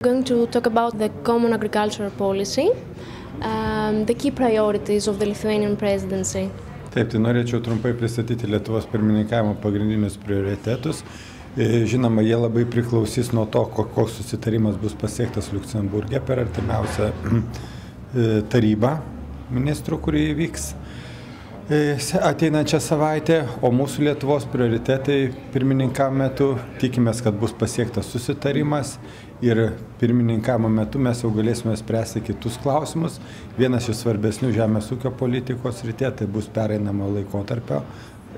We're going to talk about the common agricultural policy, the key priorities of the Lithuanian presidency. Taip, tai norėčiau trumpai pristatyti Lietuvos pirmininkavimo pagrindinius prioritetus. Žinoma, jie labai priklausys nuo to, koks susitarimas bus pasiektas Liuksemburge per artimiausią tarybą ministrų, kurie įvyks ateinančią savaitę, o mūsų Lietuvos prioritetai pirmininkavimo metu tikimės, kad bus pasiektas susitarimas ir pirmininkavimo metu mes jau galėsime spręsti kitus klausimus. Vienas iš svarbesnių žemės ūkio politikos srityje tai bus pereinamo laikotarpio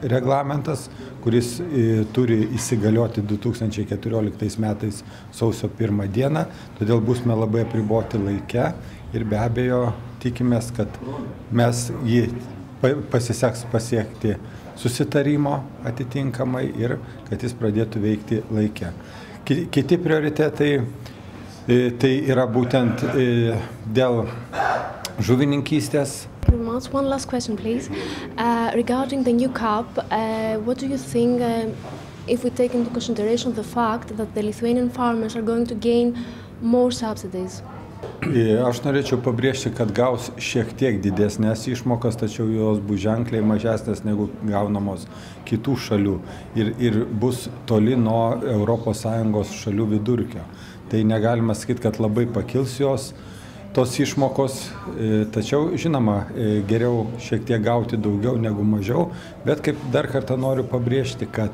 reglamentas, kuris turi įsigalioti 2014 metais sausio 1 dieną, todėl būsime labai apriboti laike ir be abejo tikimės, kad mes jį pasiseks pasiekti susitarimo atitinkamai ir kad jis pradėtų veikti laike. Kiti prioritetai tai yra būtent dėl žuvininkystės. One last question, please. Regarding the new CAP, what do you think if we take into consideration the fact that the Lithuanian farmers are going to gain more subsidies? Aš norėčiau pabrėžti, kad gaus šiek tiek didesnės išmokas, tačiau jos bus ženkliai mažesnės negu gaunamos kitų šalių ir bus toli nuo ES šalių vidurkio. Tai negalima sakyti, kad labai pakils tos išmokos, tačiau žinoma, geriau šiek tiek gauti daugiau negu mažiau, bet kaip dar kartą noriu pabrėžti, kad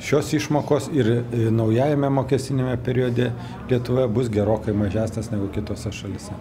šios išmokos ir naujajame mokestinėme periode Lietuvoje bus gerokai mažesnės negu kitose šalise.